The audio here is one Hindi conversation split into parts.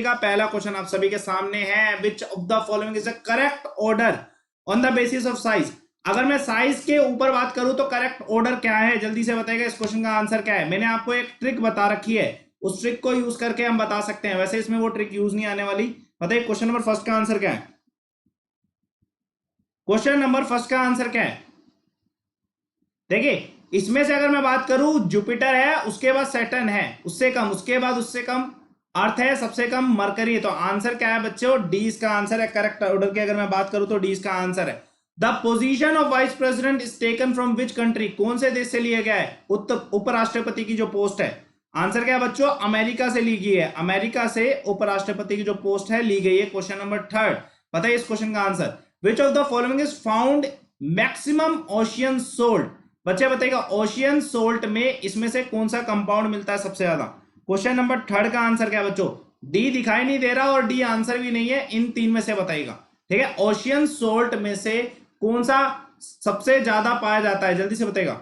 का पहला क्वेश्चन आप सभी के सामने है, which of the following is the correct order on the basis of size. अगर मैं साइज के ऊपर बात करूं तो करेक्ट ऑर्डर क्या है, जल्दी से बताइएगा इस क्वेश्चन का आंसर क्या है। मैंने आपको एक ट्रिक बता रखी है, उस ट्रिक को यूज करके हम बता सकते हैं। वैसे इसमें वो ट्रिक यूज नहीं आने वाली। बताइए क्वेश्चन नंबर फर्स्ट का आंसर क्या है। क्वेश्चन नंबर फर्स्ट का आंसर क्या है। देखिए इसमें से अगर मैं बात करूं, जुपिटर है, उसके बाद सैटर्न है, उससे कम, उसके बाद उससे कम अर्थ है, सबसे कम मरकरी है। तो आंसर क्या है बच्चों, डी इसका आंसर है। करेक्ट ऑर्डर की अगर मैं बात करूं तो डी इसका आंसर है। The position of vice president is taken from which country, कौन से देश से लिया गया है। उपराष्ट्रपति की जो पोस्ट है, आंसर क्या है बच्चों, अमेरिका से ली गई है। अमेरिका से उपराष्ट्रपति की जो पोस्ट है ली गई है। क्वेश्चन नंबर थर्ड, बताइए इस क्वेश्चन का answer. Which of the following is found maximum ocean salt. बच्चे बताइएगा ओशियन सोल्ट में इसमें से कौन सा कंपाउंड मिलता है सबसे ज्यादा। क्वेश्चन नंबर थर्ड का आंसर क्या है बच्चों, डी दिखाई नहीं दे रहा और डी आंसर भी नहीं है, इन तीन में से बताइएगा। ठीक है, ओशियन सोल्ट में से कौन सा सबसे ज्यादा पाया जाता है, जल्दी से बताइएगा,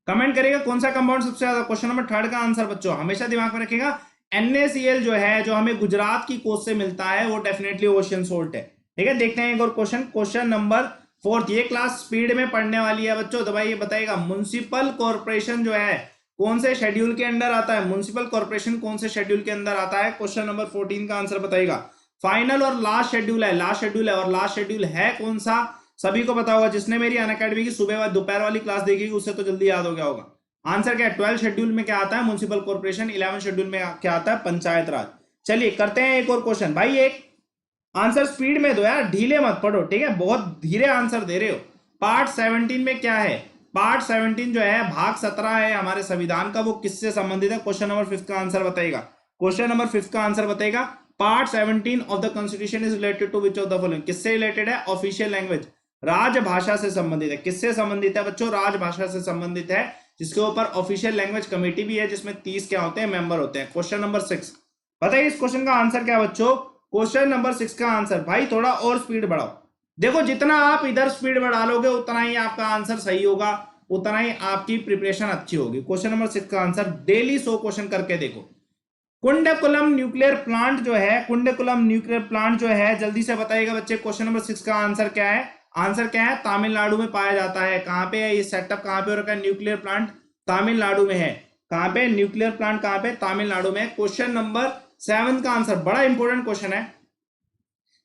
कमेंट करिएगा कौन सा कंपाउंड सबसे ज्यादा। क्वेश्चन नंबर थर्ड का आंसर बच्चों हमेशा दिमाग में रखिएगा, NaCl जो है, जो हमें गुजरात की कोस्ट से मिलता है, वो डेफिनेटली ओशियन सोल्ट है। ठीक है, देखते हैं एक और क्वेश्चन। क्वेश्चन नंबर फोर्थ, ये क्लास स्पीड में पढ़ने वाली है बच्चों, तो भाई ये बताइएगा म्युनिसिपल कॉर्पोरेशन जो है कौन से शेड्यूल के अंदर आता है। म्युनिसिपल कॉर्पोरेशन कौन से शेड्यूल के अंदर आता है। क्वेश्चन नंबर 14 का आंसर बताइएगा। फाइनल और लास्ट शेड्यूल है, लास्ट शेड्यूल है, और लास्ट शेड्यूल है कौन सा, सभी को पता होगा। जिसने मेरी अनअकैडमी की सुबह दोपहर वाली क्लास देखी उससे तो जल्दी याद हो गया होगा। आंसर क्या है, 12 शेड्यूल में क्या आता है, म्युनिसिपल कॉर्पोरेशन। 11 शेड्यूल में क्या आता है, पंचायत राज। चलिए करते हैं एक और क्वेश्चन। भाई एक आंसर स्पीड में दो यार, ढीले मत पढ़ो, ठीक है, बहुत धीरे आंसर दे रहे हो। पार्ट 17 में क्या है, पार्ट 17 जो है भाग 17 है हमारे संविधान का, वो किससे संबंधित है। क्वेश्चन नंबर 5 का आंसर बताइएगा। क्वेश्चन नंबर 5 का आंसर बताइएगा। Part 17 of the constitution is related to which of the following, किससे रिलेटेड है, ऑफिशियल लैंग्वेज, राजभाषा से संबंधित है। किससे संबंधित है बच्चों, राजभाषा से संबंधित है, जिसके ऊपर ऑफिशियल लैंग्वेज कमेटी भी है, जिसमें 30 क्या होते हैं, मेंबर होते हैं। क्वेश्चन नंबर 6, बताइए इस क्वेश्चन का आंसर क्या बच्चों। क्वेश्चन नंबर 6 का आंसर, भाई थोड़ा और स्पीड बढ़ाओ। देखो जितना आप इधर स्पीड बढ़ा लोगे उतना ही आपका आंसर सही होगा, उतना ही आपकी प्रिपरेशन अच्छी होगी। क्वेश्चन नंबर 6 का आंसर, डेली 100 क्वेश्चन करके देखो। कुंडकुलम न्यूक्लियर प्लांट जो है, कुंडकुलम न्यूक्लियर प्लांट जो है, जल्दी से बताइएगा बच्चे। क्वेश्चन नंबर 6 का आंसर क्या है, आंसर क्या है, तमिलनाडु में पाया जाता है। कहां पे है ये सेटअप, कहां पे हो रखा है, न्यूक्लियर प्लांट तमिलनाडु में है। कहां पे, न्यूक्लियर प्लांट कहां पे, तमिलनाडु में। क्वेश्चन नंबर 7 का आंसर, बड़ा इंपॉर्टेंट क्वेश्चन है।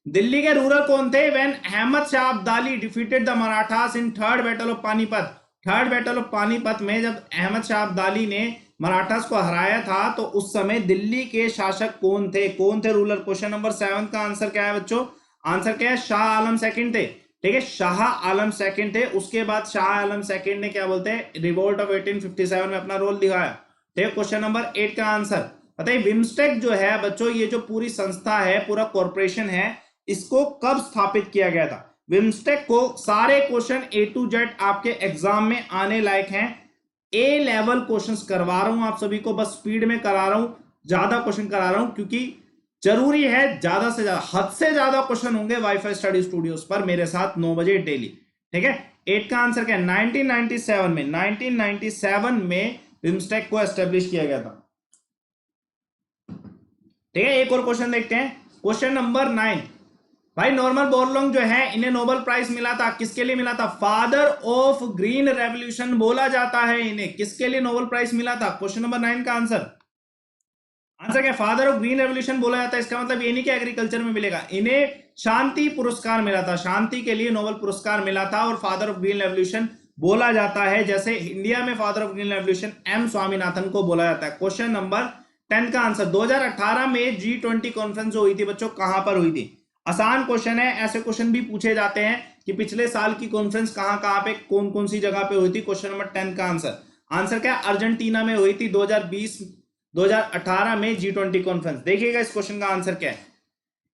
दिल्ली के रूलर कौन थे when Ahmad Shah Abdali defeated the Marathas in third battle of Panipat. Third battle of Panipat में जब अहमद शाह अब्दाली ने मराठास को हराया था, तो उस समय दिल्ली के शासक कौन थे, कौन थे रूलर। क्वेश्चन नंबर 7 का आंसर क्या है बच्चों, आंसर क्या है, शाह आलम सेकंड थे। ठीक है, शाह आलम सेकंड थे। उसके बाद शाह आलम सेकंड ने क्या बोलते हैं, रिवोल्ट ऑफ 1857 में अपना रोल दिखाया। ठीक है, क्वेश्चन नंबर 8 का आंसर बताइए, बिम्स्टेक जो है बच्चों, ये जो पूरी संस्था है, पूरा कॉर्पोरेशन है, इसको कब स्थापित किया गया था। बिम्स्टेक को, सारे क्वेश्चन A to Z आपके एग्जाम में आने लायक हैं। A लेवल क्वेश्चंस करवा रहा हूं आप सभी को, बस स्पीड में करा रहा हूं, ज्यादा क्वेश्चन करा रहा हूं, क्योंकि जरूरी है ज्यादा से ज्यादा, हद से ज्यादा क्वेश्चन होंगे वाईफाई स्टडी स्टूडियोज पर मेरे साथ 9 बजे डेली। ठीक है, 8 का आंसर क्या है, 1997 में बिम्स्टेक को एस्टेब्लिश किया गया था। ठीक है, एक और क्वेश्चन देखते हैं। क्वेश्चन नंबर 9, भाई नॉर्मन बोरलॉन्ग जो है, इन्हें नोबेल प्राइज मिला था, किसके लिए मिला था, फादर ऑफ ग्रीन रेवोल्यूशन बोला जाता है इन्हें, किसके लिए नोबेल प्राइज मिला था। क्वेश्चन नंबर 9 का आंसर, आंसर क्या, फादर ऑफ ग्रीन रेवोल्यूशन बोला जाता है। इसका मतलब ये नहीं कि एग्रीकल्चर में मिलेगा, इन्हें शांति पुरस्कार मिला था, शांति के लिए नोबेल पुरस्कार मिला था, और फादर ऑफ ग्रीन रेवोल्यूशन बोला जाता है, जैसे इंडिया में father of green revolution M Swaminathan को बोला जाता है। क्वेश्चन नंबर 10 का आंसर, 2018 में G20 कॉन्फ्रेंस जो हुई थी बच्चों, कहां पर हुई थी। आसान क्वेश्चन है, ऐसे क्वेश्चन भी पूछे जाते हैं कि पिछले साल की कॉन्फ्रेंस कहां कहां पे, कौन कौन सी जगह पे हुई थी। क्वेश्चन नंबर 10 का आंसर, आंसर क्या, अर्जेंटीना में हुई थी 2018 में G20 कॉन्फ्रेंस। देखिएगा इस क्वेश्चन का आंसर क्या है।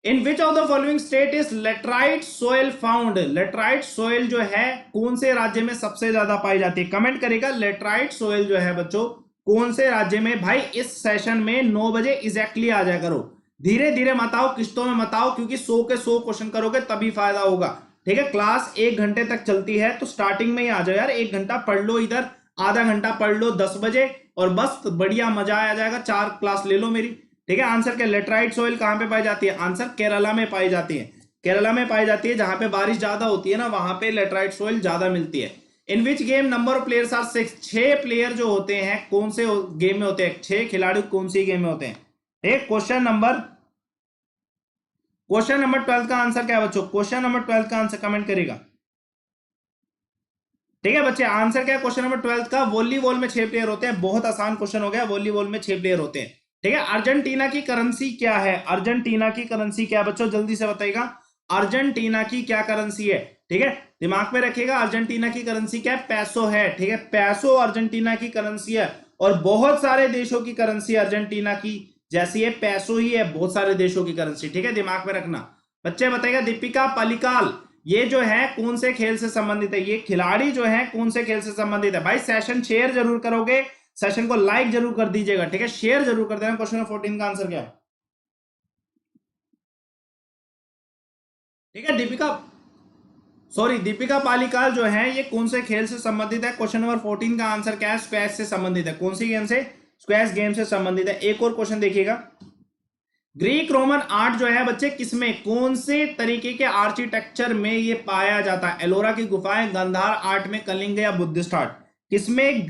In which of the following state is laterite soil found. Laterite soil जो है कौन से राज्य में सबसे ज्यादा पाई जाती है, कमेंट करेगा। लेटराइट सोयल जो है बच्चों कौन से राज्य में। भाई इस सेशन में 9 बजे एग्जैक्टली आ जाया करो, धीरे धीरे मत आओ, किस्तों में मत आओ, क्योंकि 100 के 100 क्वेश्चन करोगे तभी फायदा होगा। ठीक है, क्लास 1 घंटे तक चलती है, तो स्टार्टिंग में ही आ जाओ यार, 1 घंटा पढ़ लो, इधर आधा घंटा पढ़ लो 10 बजे, और बस बढ़िया मजा आ जाएगा। 4 क्लास ले लो मेरी, ठीक है, आंसर क्या, लेटराइट सोइल कहां पे पाई जाती है, आंसर केरला में पाई जाती है, केरला में पाई जाती है, जहां पे बारिश ज्यादा होती है ना वहां पे लेटराइट सोइल ज्यादा मिलती है। In which game number of players are 6, 6 player जो होते हैं कौन से गेम में होते हैं, 6 खिलाड़ी कौन सी गेम में होते हैं। ठीक, क्वेश्चन नंबर 12 का आंसर क्या है बच्चों, क्वेश्चन नंबर 12 का आंसर कमेंट करेगा। ठीक है बच्चे, आंसर क्या है क्वेश्चन नंबर 12 का, वॉलीबॉल में 6 प्लेयर होते हैं, बहुत आसान क्वेश्चन हो गया, वॉलीबॉल में 6 प्लेयर होते हैं। ठीक है, अर्जेंटीना की करेंसी क्या है, अर्जेंटीना की करेंसी क्या है बच्चों, जल्दी से बताइएगा, अर्जेंटीना की क्या करेंसी है। ठीक है, दिमाग में रखिएगा, अर्जेंटीना की करेंसी क्या है, पैसो है। ठीक है, पैसो अर्जेंटीना की करेंसी है, और बहुत सारे देशों की करेंसी अर्जेंटीना की जैसी है, पैसो ही है बहुत सारे देशों की करेंसी। ठीक है, दिमाग में रखना। बच्चे बताइएगा, दीपिका पालिकाल ये जो है कौन से खेल से संबंधित है, ये खिलाड़ी जो है कौन से खेल से संबंधित है। भाई सेशन शेयर जरूर करोगे, सेशन को लाइक जरूर कर दीजिएगा। ठीक है, शेयर जरूर कर देना। क्वेश्चन 14 का आंसर क्या है। ठीक है, दीपिका पालिकाल जो है ये कौन से खेल से संबंधित है। क्वेश्चन नंबर 14 का आंसर क्या है, स्क्वैश से संबंधित है। कौन सी गेम से, स्क्वैश गेम से संबंधित है। एक और क्वेश्चन देखिएगा, ग्रीक रोमन आर्ट जो है बच्चे किसमें, कौन से तरीके के आर्किटेक्चर में ये पाया जाता है। एलोरा की गुफाएं, गांधार आर्ट में, कलिंग या बुद्धिस्ट आर्ट, किसमें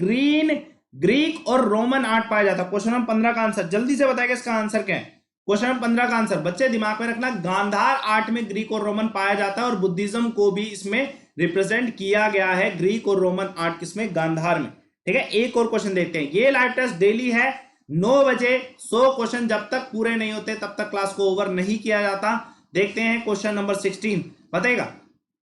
ग्रीक और रोमन आर्ट पाया जाता है। क्वेश्चन नंबर 15 का आंसर जल्दी से बताएगा, इसका आंसर क्या है। क्वेश्चन नंबर 15 का आंसर बच्चे दिमाग में रखना, गांधार आर्ट में ग्रीक और रोमन पाया जाता है, और बुद्धिज्म को भी इसमें रिप्रेजेंट किया गया है, ग्रीक और रोमन आर्ट किसमें, गांधार में। ठीक है, एक और क्वेश्चन देखते हैं, ये लाइव टेस्ट डेली है 9 बजे। 100 क्वेश्चन जब तक पूरे नहीं होते तब तक क्लास को ओवर नहीं किया जाता। देखते हैं क्वेश्चन नंबर 16 बताएगा,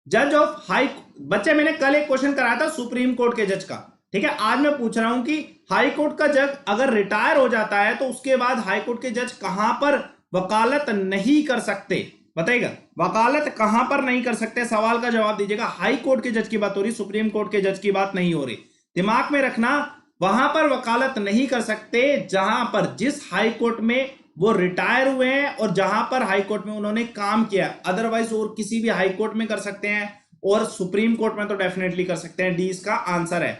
जज ऑफ हाई, बच्चे मैंने कल एक क्वेश्चन कराया था सुप्रीम कोर्ट के जज का। ठीक है, आज मैं पूछ रहा हूं कि हाई कोर्ट का जज अगर रिटायर हो जाता है तो उसके बाद हाई कोर्ट के जज कहां पर वकालत नहीं कर सकते। बताइएगा, वकालत कहां पर नहीं कर सकते, सवाल का जवाब दीजिएगा। हाई कोर्ट के जज की बात हो रही, सुप्रीम कोर्ट के जज की बात नहीं हो रही। दिमाग में रखना, वहां पर वकालत नहीं कर सकते जहां पर, जिस हाई कोर्ट में वो रिटायर हुए हैं और जहां पर हाई कोर्ट में उन्होंने काम किया। अदरवाइज और किसी भी हाई कोर्ट में कर सकते हैं, और सुप्रीम कोर्ट में तो डेफिनेटली कर सकते हैं। डी इसका आंसर है।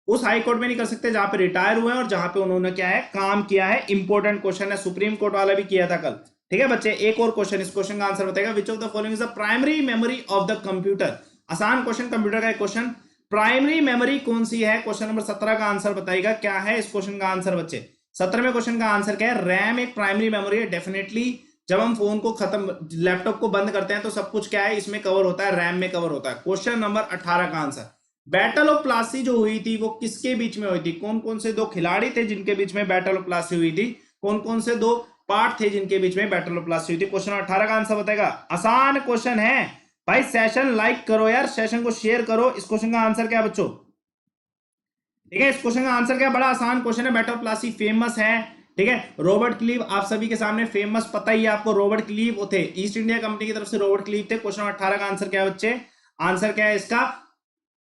उस हाई कोर्ट में नहीं कर सकते जहां पे रिटायर हुए हैं और जहां पे उन्होंने क्या है, काम किया है। इंपॉर्टेंट क्वेश्चन है, सुप्रीम कोर्ट वाला भी किया था कल। ठीक है बच्चे, एक और क्वेश्चन, इस क्वेश्चन का आंसर बताएगा, विच of the following is the primary memory of the computer. आसान क्वेश्चन, कंप्यूटर का एक क्वेश्चन, प्राइमरी मेमोरी कौन सी है। क्वेश्चन नंबर 17 का आंसर बताइएगा, क्या है इस क्वेश्चन का आंसर बच्चे। 17वें क्वेश्चन का आंसर क्या है, रैम एक प्राइमरी मेमोरी है। डेफिनेटली जब हम फोन को खत्म, लैपटॉप को बंद करते हैं तो सब कुछ क्या है, इसमें कवर होता है, रैम में कवर होता है। क्वेश्चन नंबर 18 का आंसर, बैटल ऑफ प्लासी जो हुई थी वो किसके बीच में हुई थी, कौन कौन से दो खिलाड़ी थे जिनके बीच में बैटल ऑफ प्लासी हुई थी, कौन कौन से दो पार्ट थे जिनके बीच में बैटल ऑफ प्लासी हुई थी। क्वेश्चन 18 का आंसर बताएगा, आसान क्वेश्चन है भाई। सेशन लाइक करो यार, सेशन को शेयर करो। इस क्वेश्चन का आंसर क्या है बच्चों। ठीक है, इस क्वेश्चन का आंसर क्या, बड़ा आसान क्वेश्चन है। बैटल ऑफ प्लासी फेमस है। ठीक है, रॉबर्ट क्लीव आप सभी के सामने फेमस, पता ही है आपको, रॉबर्ट क्लीव थे, ईस्ट इंडिया कंपनी की तरफ से रॉबर्ट क्लीव थे। क्वेश्चन 18 का आंसर क्या है बच्चे, आंसर क्या है इसका,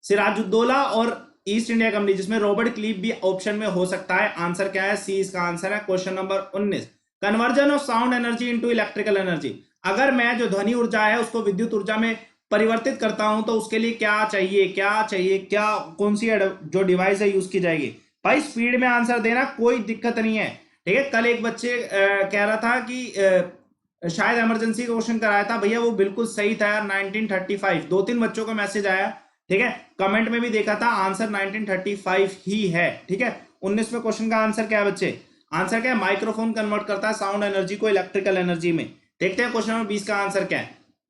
सिराजुद्दौला और ईस्ट इंडिया कंपनी, जिसमें रॉबर्ट क्लीव भी ऑप्शन में हो सकता है। आंसर क्या है, सी इसका आंसर है। Question number 19, conversion of sound energy into electrical energy. अगर मैं जो ध्वनि ऊर्जा है उसको विद्युत ऊर्जा में परिवर्तित करता हूं तो उसके लिए क्या चाहिए, क्या कौन सी जो डिवाइस है यूज की जाएगी। भाई स्पीड में आंसर देना, कोई दिक्कत नहीं है। ठीक है, कल एक बच्चे कह रहा था कि शायद इमरजेंसी का क्वेश्चन कराया था, भैया वो बिल्कुल सही था यार, 1935। 2-3 बच्चों का मैसेज आया। ठीक है, कमेंट में भी देखा था, आंसर 1935 ही है। ठीक है, 19वें क्वेश्चन का आंसर क्या है बच्चे, आंसर क्या है, माइक्रोफोन कन्वर्ट करता है साउंड एनर्जी को इलेक्ट्रिकल एनर्जी में। देखते हैं क्वेश्चन नंबर 20 का आंसर क्या है,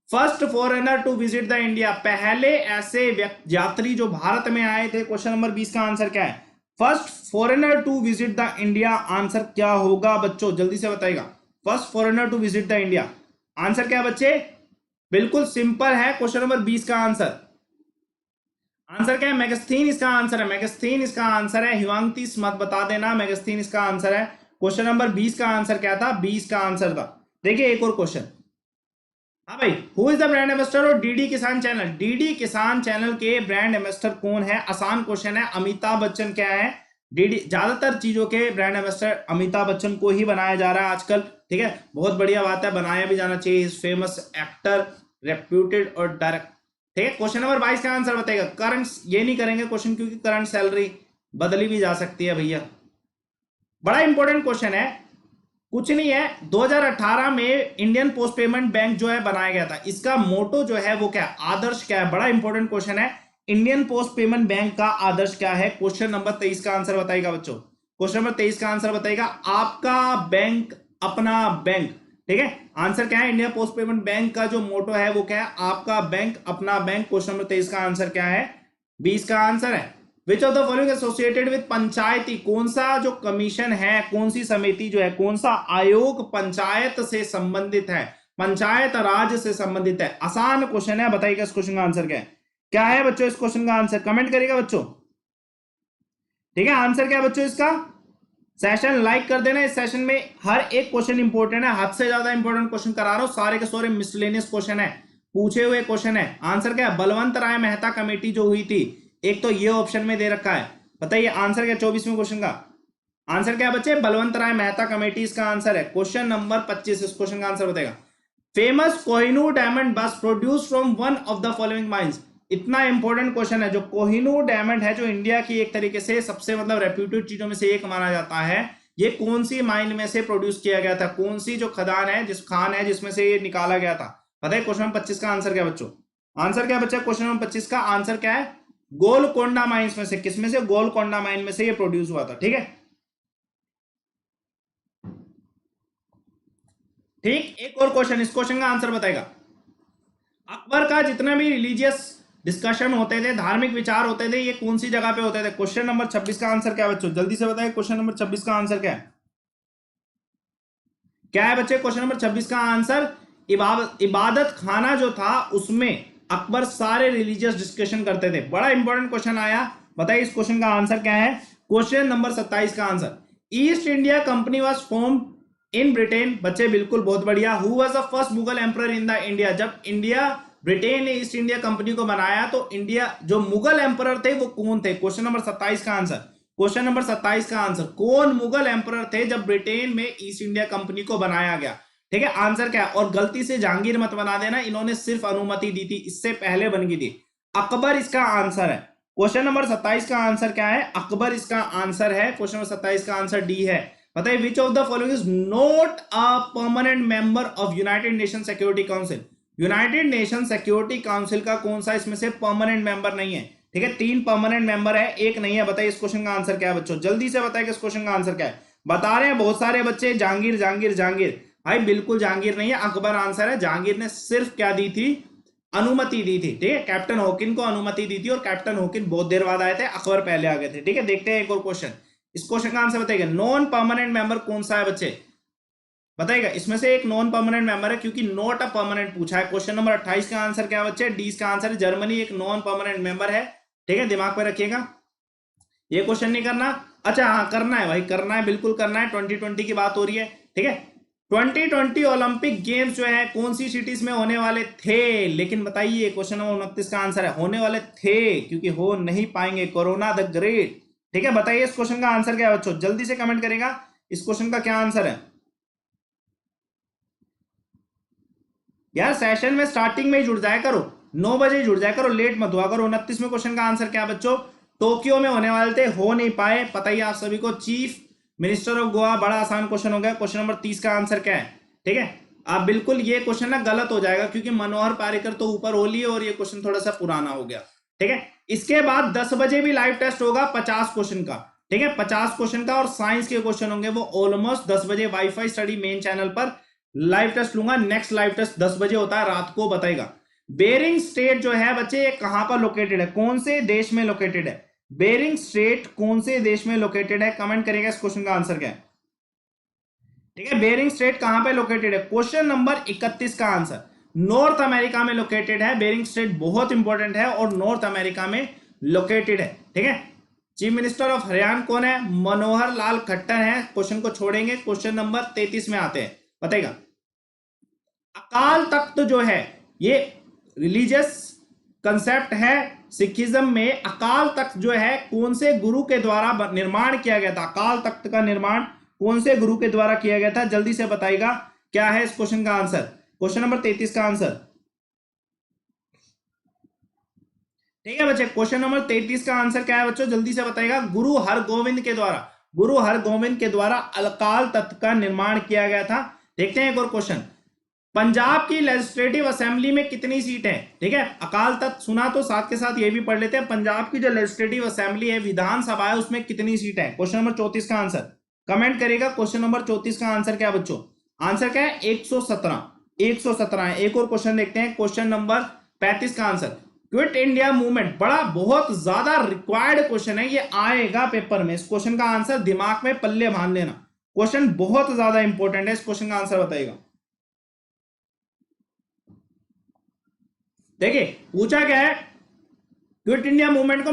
first foreigner to visit the India, पहले ऐसे यात्री जो भारत में आए थे। क्वेश्चन नंबर 20 का आंसर क्या है, first foreigner to visit the India, answer क्या होगा बच्चों, जल्दी से बताएगा। First foreigner to visit the India, answer क्या है बच्चे, बिल्कुल सिंपल है। क्वेश्चन नंबर 20 का आंसर, आंसर क्या है, मैगस्थीन इसका आंसर है, मैगस्थीन इसका आंसर है। हिमांती मत बता देना, मैगस्थीन इसका आंसर है। क्वेश्चन नंबर 20 का आंसर क्या था, 20 का आंसर था। देखिए एक और क्वेश्चन, हाँ भाई, who is the brand ambassador और डीडी किसान चैनल, डीडी किसान चैनल के ब्रांड एम्बेसडर कौन है। आसान क्वेश्चन है, अमिताभ बच्चन क्या है, डीडी, ज्यादातर चीजों के ब्रांड एम्बेसडर अमिताभ बच्चन को ही बनाया जा रहा है आजकल। ठीक है, बहुत बढ़िया बात है, बनाया भी जाना चाहिए, फेमस एक्टर, रेप्यूटेड और डायरेक्ट। ठीक है, क्वेश्चन नंबर 22 का आंसर बताएगा। करंट, ये नहीं करेंगे क्वेश्चन क्योंकि करंट सैलरी बदली भी जा सकती है भैया, बड़ा इंपॉर्टेंट क्वेश्चन है। कुछ नहीं है, 2018 में इंडियन पोस्ट पेमेंट बैंक जो है बनाया गया था। इसका मोटो जो है वो क्या है, आदर्श क्या है, बड़ा इंपॉर्टेंट क्वेश्चन है। इंडियन पोस्ट पेमेंट बैंक का आदर्श क्या है? क्वेश्चन नंबर 23 का आंसर बताइएगा बच्चों। क्वेश्चन नंबर 23 का आंसर बताइएगा, आपका बैंक अपना बैंक। ठीक है, आंसर क्या है? इंडिया पोस्ट पेमेंट बैंक का जो मोटो है वो क्या है? आपका बैंक अपना बैंक। क्वेश्चन नंबर 23 का आंसर क्या है? 20 का आंसर है। Which of the following associated with panchayati, कौन सा जो कमीशन है, कौन सी समिति जो है, कौन सा आयोग पंचायत से संबंधित है, पंचायत राज से संबंधित है? आसान क्वेश्चन है, बताइएगा इस क्वेश्चन का आंसर क्या है? क्या है बच्चों इस क्वेश्चन का आंसर? कमेंट करिएगा बच्चों। ठीक है, आंसर क्या है बच्चों इसका? सेशन लाइक कर देना। इस सेशन में हर एक क्वेश्चन इंपॉर्टेंट है, हद से ज्यादा इंपॉर्टेंट क्वेश्चन करा रहा हूं, सारे के सारे मिसलेनियस क्वेश्चन है, पूछे हुए क्वेश्चन है। आंसर क्या है? बलवंत राय मेहता कमेटी जो हुई थी, एक तो ये ऑप्शन में दे रखा है, बताइए आंसर क्या? 24वें क्वेश्चन का आंसर क्या है बच्चे? बलवंत राय मेहता कमेटी इसका आंसर है। क्वेश्चन नंबर 25 इस क्वेश्चन का आंसर बताएगा, फेमस कोहिनूर डायमंड बस produce from one of the following mines. इतना इंपॉर्टेंट क्वेश्चन है, जो कोहिनूर डायमंड है, जो इंडिया की एक तरीके से सबसे मतलब रेप्यूटेड चीजों में से एक माना जाता है, ये कौन सी माइन में से प्रोड्यूस किया गया था? कौन सी जो खदान है, जिस खान है जिसमें से ये निकाला गया था? बताइए क्वेश्चन नंबर 25 का आंसर क्या बच्चों? आंसर क्या बच्चा? क्वेश्चन नंबर 25 का आंसर क्या है? गोलकोंडा माइंस में से। किसमें से? गोलकोंडा माइन में से ये प्रोड्यूस हुआ था। ठीक है, ठीक। एक और क्वेश्चन, इस क्वेश्चन का आंसर बताएगा, अकबर का जितना भी रिलीजियस डिस्कशन होते थे, धार्मिक विचार होते थे, ये कौन सी जगह पे होते थे? क्वेश्चन नंबर 26 का आंसर क्या है बच्चों? जल्दी से बताइए क्वेश्चन नंबर 26 का आंसर क्या है? क्या है बच्चे क्वेश्चन नंबर 26 का आंसर? इबादत खाना जो था उसमें अकबर सारे रिलीजियस डिस्कशन करते थे। बड़ा इंपॉर्टेंट क्वेश्चन आया, बताइए इस क्वेश्चन का आंसर क्या है? क्वेश्चन नंबर 27 का answer, east India company was formed in Britain. बच्चे बिल्कुल, बहुत बढ़िया। Who was the first Mughal emperor in the India? जब इंडिया ब्रिटेन ने ईस्ट इंडिया कंपनी को बनाया तो इंडिया जो मुगल एम्परर थे वो कौन थे? क्वेश्चन नंबर 27 का आंसर, क्वेश्चन नंबर 27 का आंसर, कौन मुगल एम्परर थे जब ब्रिटेन में ईस्ट इंडिया कंपनी को बनाया गया? ठीक है, आंसर क्या है? और गलती से जहांगीर मत बना देना, इन्होंने सिर्फ अनुमति दी थी, इससे पहले बन गई थी। अकबर इसका आंसर है। क्वेश्चन नंबर 27 का आंसर क्या है? अकबर इसका आंसर है। क्वेश्चन नंबर 27 का आंसर डी है। बताइए विच of the following is not a permanent member of United nation security council? United nation security council का कौन सा इसमें से परमानेंट मेंबर नहीं है? ठीक है, 3 परमानेंट मेंबर है, एक नहीं है। बताइए इस क्वेश्चन का आंसर क्या है बच्चों? जल्दी से बताइए इस क्वेश्चन का आंसर क्या है? बता रहे हैं बहुत सारे बच्चे जहांगीर जहांगीर जहांगीर। भाई बिल्कुल जहांगीर नहीं है, अकबर आंसर है। जहांगीर ने सिर्फ क्या दी थी? अनुमति दी थी। ठीक है, कैप्टन हॉकिन को अनुमति दी थी, और कैप्टन हॉकिन बहुत देर बाद आए थे, अकबर पहले आ गए थे। ठीक है, देखते हैं एक और क्वेश्चन। इस क्वेश्चन का आंसर बताइएगा, नॉन परमानेंट मेंबर कौन सा है बच्चे? बताइएगा, इसमें से एक नॉन परमानेंट मेंबर है, क्योंकि नॉट अ परमानेंट पूछा है। क्वेश्चन नंबर 28 का आंसर क्या बच्चे? डी का आंसर है, जर्मनी एक नॉन परमानेंट मेंबर है। ठीक है, दिमाग पर रखिएगा, ये क्वेश्चन नहीं करना। अच्छा हाँ, करना है भाई, करना है, बिल्कुल करना है। 2020 की बात हो रही है। ठीक है, 2020 ओलंपिक गेम्स जो है कौन सी सिटीज में होने वाले थे? लेकिन बताइए, क्वेश्चन नंबर 29 का आंसर है होने वाले थे, क्योंकि हो नहीं पाएंगे, कोरोना द ग्रेट। ठीक है, बताइए इस क्वेश्चन का आंसर क्या है बच्चों? जल्दी से कमेंट करेगा, इस क्वेश्चन का क्या आंसर है? यार सेशन में स्टार्टिंग में ही जुड़ जाया करो, 9 बजे जुड़ जाया करो, लेट मत हुआ करो। 29वें क्वेश्चन का आंसर क्या बच्चों? टोक्यो में होने वाले थे, हो नहीं पाए। पता ही आप सभी को, चीफ मिनिस्टर ऑफ गोवा। बड़ा आसान क्वेश्चन हो गया। क्वेश्चन नंबर 30 का आंसर क्या है? ठीक है, आप बिल्कुल, ये क्वेश्चन ना गलत हो जाएगा, क्योंकि मनोहर पारिकर तो ऊपर हो लिए, और ये क्वेश्चन थोड़ा सा पुराना हो गया। ठीक है, इसके बाद 10 बजे भी लाइव टेस्ट होगा 50 क्वेश्चन का। ठीक है, 50 क्वेश्चन का, और साइंस के क्वेश्चन होंगे वो ऑलमोस्ट 10 बजे वाईफाई स्टडी मेन चैनल पर लाइव टेस्ट लूंगा। नेक्स्ट लाइव टेस्ट 10 बजे होता है रात को, बताएगा। बेरिंग स्टेट जो है बच्चे, ये कहां पर लोकेटेड है? कौन से देश में लोकेटेड है? बेरिंग स्टेट कौन से देश में लोकेटेड है? कमेंट करेगा इस क्वेश्चन का आंसर क्या है? ठीक है, बेरिंग स्टेट कहां पे लोकेटेड है? क्वेश्चन नंबर 31 का आंसर, नॉर्थ अमेरिका में लोकेटेड है। बेरिंग स्टेट बहुत इंपॉर्टेंट है, और नॉर्थ अमेरिका में लोकेटेड है। ठीक है, चीफ मिनिस्टर ऑफ हरियाणा कौन है? मनोहर लाल खट्टर है। क्वेश्चन को छोड़ेंगे, क्वेश्चन नंबर 33 में आते हैं, बताइएगा। अकाल तख्त जो है, ये रिलीजियस कंसेप्ट है सिखिज्म में। अकाल तख्त जो है कौन से गुरु के द्वारा निर्माण किया गया था? अकाल तख्त का निर्माण कौन से गुरु के द्वारा किया गया था? जल्दी से बताइएगा, क्या है इस क्वेश्चन का आंसर? क्वेश्चन नंबर 33 का आंसर। ठीक है बच्चे, क्वेश्चन नंबर 33 का आंसर क्या है बच्चों? जल्दी से बताइएगा, गुरु हरगोविंद के द्वारा। गुरु हरगोविंद के द्वारा अकाल तख्त का निर्माण किया गया था? देखते हैं एक और क्वेश्चन। पंजाब की लेजिस्लेटिव असेंबली में कितनी सीट है? ठीक है, अकाल तख्त सुना तो साथ के साथ ये भी पढ़ लेते हैं, पंजाब की जो लेजिस्लेटिव असेंबली है, विधानसभा है, उसमें कितनी सीट है? क्वेश्चन नंबर 34 का आंसर कमेंट करेगा। क्वेश्चन नंबर 34 का आंसर क्या बच्चों? आंसर क्या है? 117। 117 है। एक और क्वेश्चन देखते हैं, क्वेश्चन नंबर 35 का आंसर। क्विट इंडिया मूवमेंट, बड़ा बहुत ज्यादा रिक्वायर्ड क्वेश्चन है, ये आएगा पेपर में। इस क्वेश्चन का आंसर दिमाग में पल्ले बांध लेना, क्वेश्चन बहुत ज्यादा इंपॉर्टेंट है। इस क्वेश्चन का आंसर बताइएगा। देखिए पूछा क्या है, क्विट इंडिया मूवमेंट को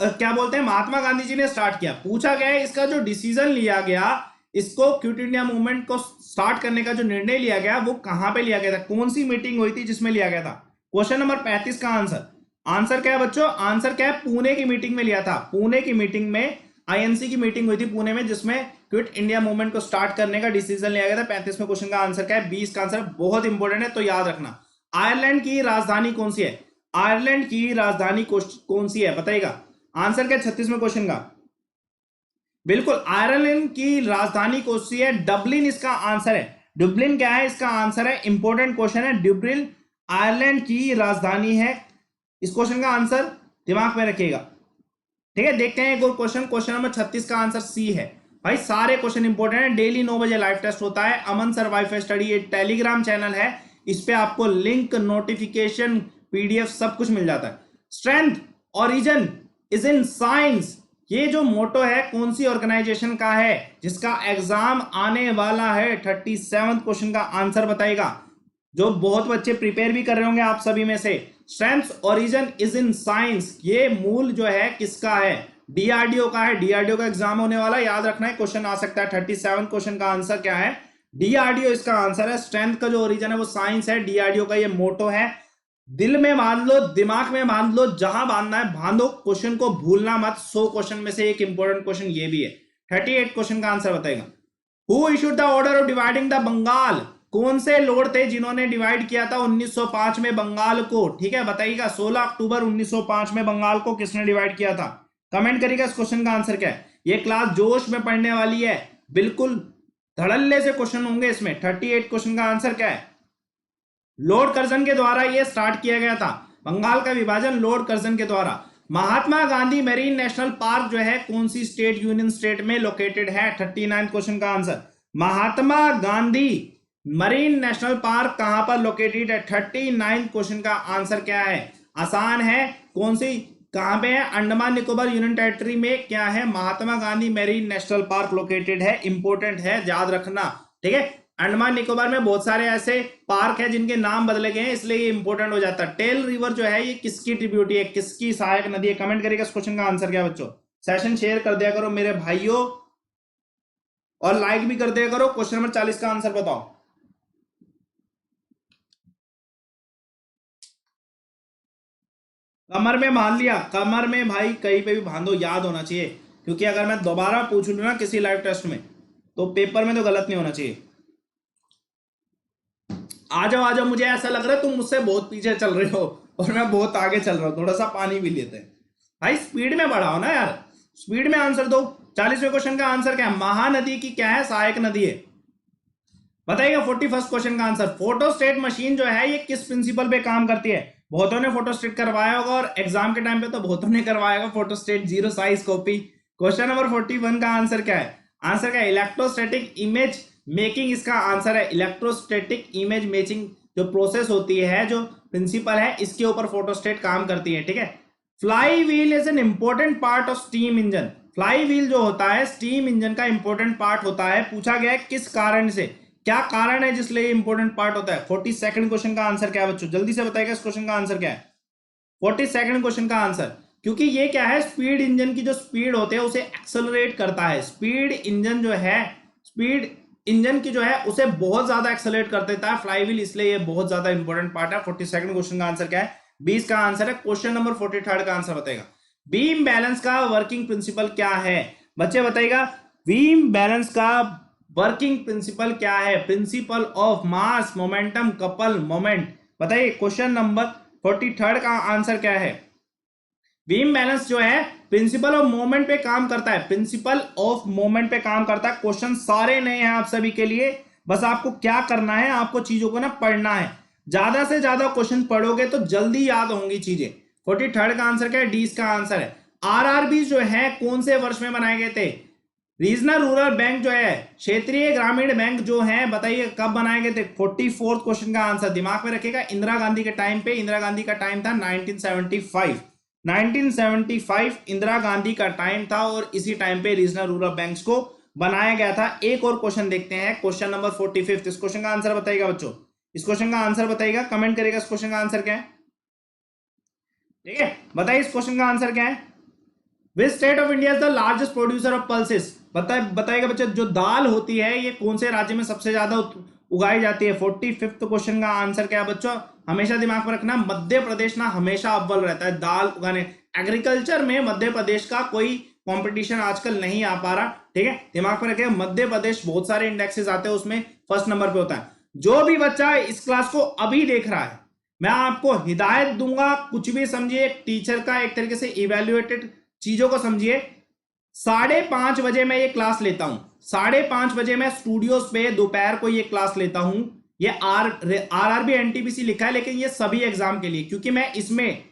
क्या बोलते हैं, महात्मा गांधी जी ने स्टार्ट किया। पूछा गया है इसका जो डिसीजन लिया गया, इसको क्विट इंडिया मूवमेंट को स्टार्ट करने का जो निर्णय लिया गया, वो कहां पे लिया गया था? कौन सी मीटिंग हुई थी जिसमें लिया गया था? क्वेश्चन नंबर 35 का आंसर क्या है बच्चों? आंसर क्या है? पुणे की मीटिंग में लिया था। पुणे की मीटिंग में, आईएनसी की मीटिंग हुई थी पुणे में, जिसमें क्विट इंडिया मूवमेंट को स्टार्ट करने का डिसीजन लिया गया था। 35वें क्वेश्चन का आंसर क्या है? 20 का आंसर बहुत इंपॉर्टेंट है, तो याद रखना। आयरलैंड की राजधानी कौन सी है? आयरलैंड की राजधानी कौन सी है बताइएगा। आंसर क्या? 36वें क्वेश्चन का बिल्कुल, आयरलैंड की राजधानी कौन सी है? डबलिन इसका आंसर है। डुबलिन क्या है? इसका आंसर है, इंपॉर्टेंट क्वेश्चन है। डुबलिन आयरलैंड की राजधानी है। इस क्वेश्चन का आंसर दिमाग में रखिएगा। ठीक है, देखते हैं एक और क्वेश्चन। क्वेश्चन नंबर 36 का आंसर सी है। भाई सारे क्वेश्चन इंपॉर्टेंट है। डेली 9 बजे लाइव टेस्ट होता है। अमन सर वाईफाई स्टडी, ये टेलीग्राम चैनल है, इस पे आपको लिंक, नोटिफिकेशन, पीडीएफ सब कुछ मिल जाता है। Strength origin is in science, ये जो मोटो है कौन सी ऑर्गेनाइजेशन का है जिसका एग्जाम आने वाला है? 37 क्वेश्चन का आंसर बताएगा, जो बहुत बच्चे प्रिपेयर भी कर रहे होंगे आप सभी में से। Strength origin is in science, ये मूल जो है किसका है? डीआरडीओ का है। डीआरडीओ का एग्जाम होने वाला, याद रखना है, क्वेश्चन आ सकता है। 37 क्वेश्चन का आंसर क्या है? डीआरडीओ इसका आंसर है। स्ट्रेंथ का जो ओरिजिन है वो साइंस है, डीआरडीओ का ये मोटो है। दिल में बांध लो, दिमाग में बांध लो, जहां बांधना है बांधो, क्वेश्चन को भूलना मत। 100 क्वेश्चन में से एक इंपॉर्टेंट क्वेश्चन ये भी है। 38 क्वेश्चन का आंसर बताएगा। Who issued the order of dividing the Bengal, कौन से लॉर्ड थे जिन्होंने डिवाइड किया था 1905 में बंगाल को? ठीक है, बताइएगा 16 अक्टूबर 1905 में बंगाल को किसने डिवाइड किया था? कमेंट करिएगा इस क्वेश्चन का आंसर क्या है। ये क्लास जोश में पढ़ने वाली है, बिल्कुल धड़ल्ले से क्वेश्चन होंगे इसमें। 38 क्वेश्चन का आंसर क्या है? लॉर्ड कर्जन के द्वारा यह स्टार्ट किया गया था, बंगाल का विभाजन लॉर्ड कर्जन के द्वारा। महात्मा गांधी मेरीन नेशनल पार्क जो है कौन सी स्टेट, यूनियन स्टेट में लोकेटेड है? 39 क्वेश्चन का answer. Mahatma Gandhi marine national park कहां पर लोकेटेड है? 39 क्वेश्चन का आंसर क्या है? आसान है, कौन सी, कहां पे है? अंडमान निकोबार यूनियन टेरिटरी में क्या है? Mahatma Gandhi marine national park located है। इंपॉर्टेंट है, याद रखना। ठीक है, अंडमान निकोबार में बहुत सारे ऐसे पार्क है जिनके नाम बदले गए हैं, इसलिए ये इंपॉर्टेंट हो जाता है। टेल रिवर जो है ये किसकी ट्रिब्यूटी है, किसकी सहायक नदी है? कमेंट करिएगा इस क्वेश्चन का आंसर क्या बच्चों। सेशन शेयर कर दिया करो मेरे भाइयों, और लाइक भी कर दिया करो। क्वेश्चन नंबर 40 का आंसर बताओ। कमर में बांध लिया? कमर में भाई कहीं पे भी बांधो, याद होना चाहिए, क्योंकि अगर मैं दोबारा पूछ लूं ना किसी लाइव टेस्ट में, तो पेपर में तो गलत नहीं होना चाहिए। आ जाओ, मुझे ऐसा लग रहा है तुम मुझसे बहुत पीछे चल रहे हो और मैं बहुत आगे चल रहा हूं। थोड़ा सा पानी भी लेते हैं भाई, स्पीड में बढ़ाओ ना यार, स्पीड में आंसर दो। 40वें क्वेश्चन का आंसर क्या है? महानदी की क्या है? सहायक नदी है। बताइएगा 41st क्वेश्चन का आंसर। फोटोस्टेट मशीन जो है ये किस प्रिंसिपल पे काम करती है? बहुतों ने फोटोस्टेट करवाया होगा, और एग्जाम के टाइम पे तो बहुतों ने करवाया होगा photostat, zero size copy. Question number 41 का आंसर क्या है? आंसर क्या है? इलेक्ट्रोस्टैटिक इमेज मेकिंग इसका आंसर है। इलेक्ट्रोस्टैटिक इमेज मेकिंग जो प्रोसेस होती है, जो प्रिंसिपल है, इसके ऊपर फोटोस्टेट काम करती है। ठीक है, fly wheel is an important part of steam engine. Fly wheel जो होता है स्टीम इंजन का इंपॉर्टेंट पार्ट होता है। पूछा गया है किस कारण से, क्या कारण है जिसलिए इंपॉर्टेंट पार्ट होता है? 42nd क्वेश्चन का आंसर क्या है बच्चों? जल्दी से बताइएगा इस क्वेश्चन का आंसर क्या है। 42nd क्वेश्चन का आंसर, क्योंकि ये क्या है, स्पीड इंजन की जो स्पीड होते हैं उसे एक्सेलरेट करता है। स्पीड इंजन जो है, स्पीड इंजन की जो है उसे बहुत ज्यादा एक्सेलरेट कर देता है फ्लाईव्हील, इसलिए ये बहुत ज्यादा इंपॉर्टेंट पार्ट है। 42nd क्वेश्चन का आंसर क्या है? 20 का आंसर है। क्वेश्चन नंबर 43 का आंसर बताएगा। बीम बैलेंस का वर्किंग प्रिंसिपल क्या है? बच्चे बताइएगा, बीम बैलेंस का वर्किंग प्रिंसिपल क्या है? Principle of mass momentum couple moment. बताइए क्वेश्चन नंबर 43 का आंसर क्या है? बीम बैलेंस जो है प्रिंसिपल ऑफ मूवमेंट पे काम करता है, प्रिंसिपल ऑफ मूवमेंट पे काम करता है। क्वेश्चन सारे नए हैं आप सभी के लिए, बस आपको क्या करना है, आपको चीजों को ना पढ़ना है। ज्यादा से ज्यादा क्वेश्चन पढ़ोगे तो जल्दी याद होंगी चीजें। 43rd का आंसर क्या है? डी इसका आंसर है। आरआरबी जो है कौन से वर्ष में बनाए गए थे? रीजनल रूरल बैंक जो है, क्षेत्रीय ग्रामीण बैंक जो है, बताइए कब बनाए गए थे? 44th क्वेश्चन का आंसर दिमाग में रखिएगा, इंदिरा गांधी के टाइम पे। इंदिरा गांधी का टाइम था 1975। 1975 इंदिरा गांधी का टाइम था और इसी टाइम पे रीजनल रूरल बैंक्स को बनाया गया था। एक और क्वेश्चन देखते हैं, क्वेश्चन नंबर 45। इस क्वेश्चन का आंसर बताइएगा बच्चों, इस क्वेश्चन का आंसर बताइएगा, कमेंट करिएगा इस क्वेश्चन का आंसर क्या है। ठीक है, बताइए इस क्वेश्चन का आंसर क्या है? Which state of India is the largest producer of pulses? बताइएगा बच्चे, जो दाल होती है ये कौन से राज्य में सबसे ज्यादा उगाई जाती है? 45th क्वेश्चन का आंसर क्या है बच्चों? हमेशा दिमाग में रखना, मध्य प्रदेश ना हमेशा अव्वल रहता है दाल उगाने। एग्रीकल्चर में मध्य प्रदेश का कोई कंपटीशन आजकल नहीं आ पा रहा। ठीक है, दिमाग में रखिए, मध्य प्रदेश बहुत सारे इंडेक्सेस आते हैं उसमें फर्स्ट नंबर पे होता है। जो भी बच्चा इस क्लास को अभी देख रहा है, मैं आपको हिदायत दूंगा, कुछ भी समझिए, एक टीचर का एक तरीके से इवेल्युएटेड चीजों को समझिए। 5:30 बजे मैं ये क्लास लेता हूं, 5:30 बजे मैं स्टूडियोज पे दोपहर को ये क्लास लेता हूं। ये आरआरबी एनटीपीसी लिखा है, लेकिन ये सभी एग्जाम के लिए, क्योंकि मैं इसमें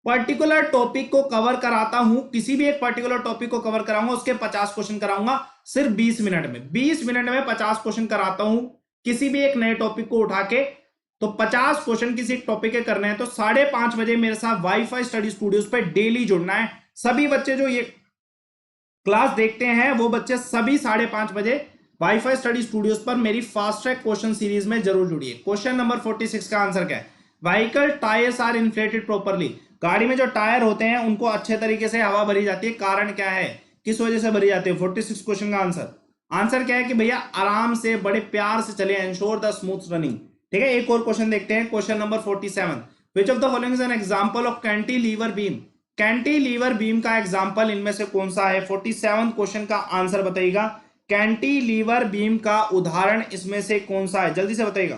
पर्टिकुलर टॉपिक को कवर कराता हूं। किसी भी एक पर्टिकुलर टॉपिक को कवर कराऊंगा, उसके 50 क्वेश्चन कराऊंगा सिर्फ 20 मिनट में। 20 मिनट में 50 क्वेश्चन कराता हूं किसी भी एक नए टॉपिक को उठा के। तो 50 क्वेश्चन किसी टॉपिक के करने हैं, तो 5:30 बजे मेरे साथ वाईफाई स्टडी स्टूडियोज पे डेली जुड़ना है। सभी बच्चे जो ये क्लास देखते हैं वो बच्चे सभी 5:30 बजे वाईफाई स्टडी स्टूडियोज पर मेरी फास्ट ट्रैक क्वेश्चन सीरीज में जरूर जुड़िए। क्वेश्चन नंबर 46 का आंसर क्या है? Vehicle tyres are inflated properly. गाड़ी में जो टायर होते हैं उनको अच्छे तरीके से हवा भरी जाती है, कारण क्या है, किस वजह से भरी जाती है? 46 क्वेश्चन का आंसर क्या है कि भैया आराम से बड़े प्यार से चले, एंश्योर द स्मूथ रनिंग। ठीक है, एक और क्वेश्चन देखते हैं, question number 47। Which of the following is an example of cantilever beam? Cantilever beam का एग्जांपल इनमें से कौन सा है? 47 क्वेश्चन का आंसर बताइएगा, कैंटिलीवर बीम का उदाहरण इसमें से कौन सा है? जल्दी से बताइएगा।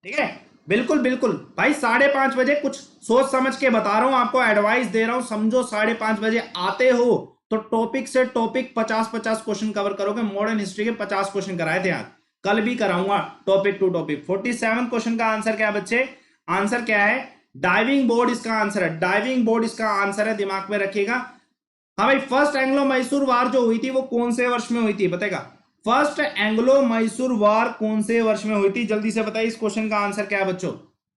ठीक है, बिल्कुल बिल्कुल भाई, 5:30 बजे कुछ सोच समझ के बता रहा हूं आपको, एडवाइस दे रहा हूं, समझो। 5:30 बजे आते हो तो टॉपिक से टॉपिक 50-50 क्वेश्चन कवर करोगे। मॉडर्न हिस्ट्री के 50 क्वेश्चन कराए थे आज, कल भी कराऊंगा टॉपिक टू टॉपिक। 47 क्वेश्चन का आंसर क्या है बच्चे? आंसर क्या है? डाइविंग बोर्ड इसका आंसर है। डाइविंग बोर्ड इसका आंसर है, दिमाग में रखिएगा। हाँ भाई, फर्स्ट एंग्लो मैसूर वार जो हुई थी वो कौन से वर्ष में हुई थी? बताएगा, फर्स्ट एंग्लो मैसूर वार कौन से वर्ष में हुई थी? जल्दी से बताइए इस क्वेश्चन का आंसर क्या है बच्चों?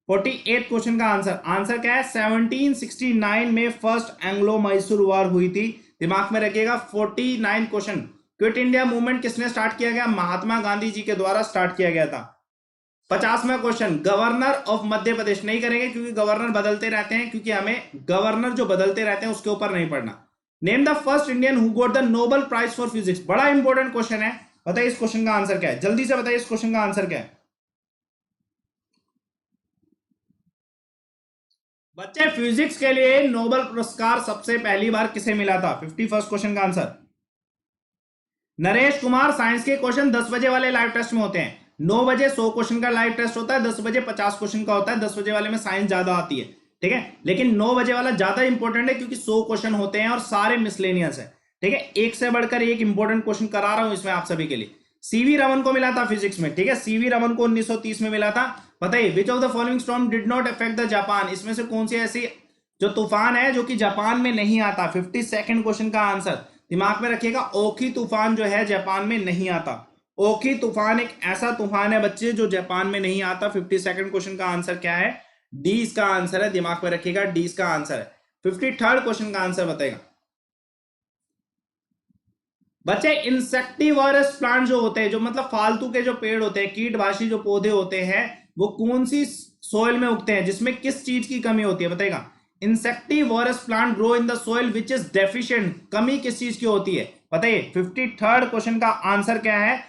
48 क्वेश्चन का आंसर क्या है? 1769 में फर्स्ट एंग्लो मैसूर वार हुई थी, दिमाग में रखिएगा। 49 क्वेश्चन, क्विट इंडिया मूवमेंट किसने स्टार्ट किया गया? महात्मा गांधी जी के द्वारा स्टार्ट किया गया था। 50वां question, governor of Madhya Pradesh नहीं करेंगे क्योंकि गवर्नर बदलते रहते हैं, क्योंकि हमें गवर्नर जो बदलते रहते हैं उसके ऊपर नहीं पढ़ना। Name the first Indian who got the Nobel prize for physics. बड़ा इंपॉर्टेंट क्वेश्चन है, बताइए इस क्वेश्चन का आंसर क्या है? जल्दी से बताइए इस क्वेश्चन का आंसर क्या है बच्चे? फिजिक्स के लिए नोबेल पुरस्कार सबसे पहली बार किसे मिला था? 51st क्वेश्चन का आंसर नरेश कुमार। साइंस के क्वेश्चन 10 बजे वाले लाइव टेस्ट में होते हैं। 9 बजे 100 क्वेश्चन का लाइव टेस्ट होता है, 10 बजे 50 क्वेश्चन का होता है। 10 बजे वाले में साइंस ज्यादा आती है, ठीक है, लेकिन 9 बजे वाला ज्यादा इंपॉर्टेंट है क्योंकि 100 क्वेश्चन होते हैं और सारे मिसलेनियस है। ठीक है, एक से बढ़कर एक इंपॉर्टेंट क्वेश्चन करा रहा हूं इसमें आप सभी के लिए। सीवी रमन को मिला था फिजिक्स में, ठीक है, सीवी रमन को 1930 में मिला था। बताइए, विच of the following storm did not affect the Japan? इसमें से कौन सी ऐसी जो तूफान है जो कि जापान में नहीं आता? 52nd क्वेश्चन का आंसर दिमाग में रखिएगा, ओखी तूफान जो है जापान में नहीं आता। ओखी तूफान एक ऐसा तूफान है बच्चे जो जापान में नहीं आता। 52nd क्वेश्चन का आंसर क्या है? डी इसका आंसर है, दिमाग में रखिएगा, डी इसका आंसर है। 53rd क्वेश्चन का आंसर बताएगा बच्चे। इंसेक्टिवरस प्लांट जो होते हैं, जो मतलब फालतू के जो पेड़ होते हैं, कीटभाषी जो पौधे होते हैं, वो कौन सी सोइल में उगते हैं जिसमें किस चीज की कमी होती है? बताएगा, insectivorous plant grow in the soil which is deficient. कमी किस चीज की होती है? बताइए, 53rd क्वेश्चन का आंसर क्या है?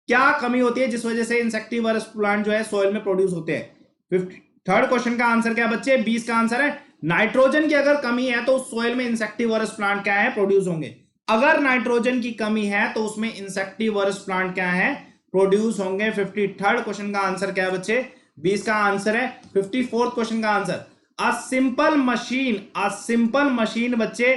क्या कमी होती है जिस वजह से इंसेक्टिवरस प्लांट जो है सोइल में प्रोड्यूस होते हैं? 53rd क्वेश्चन का आंसर क्या है बच्चे? 20 का आंसर है, नाइट्रोजन की अगर कमी है तो सोइल में इंसेक्टिवरस प्लांट क्या है? प्रोड्यूस होंगे। अगर नाइट्रोजन की कमी है तो उसमें इंसेक्टिवरस प्लांट क्या है? प्रोड्यूस होंगे। 53rd क्वेश्चन का आंसर क्या है बच्चे? 20 का आंसर है। 54th क्वेश्चन का आंसर, अ सिंपल मशीन बच्चे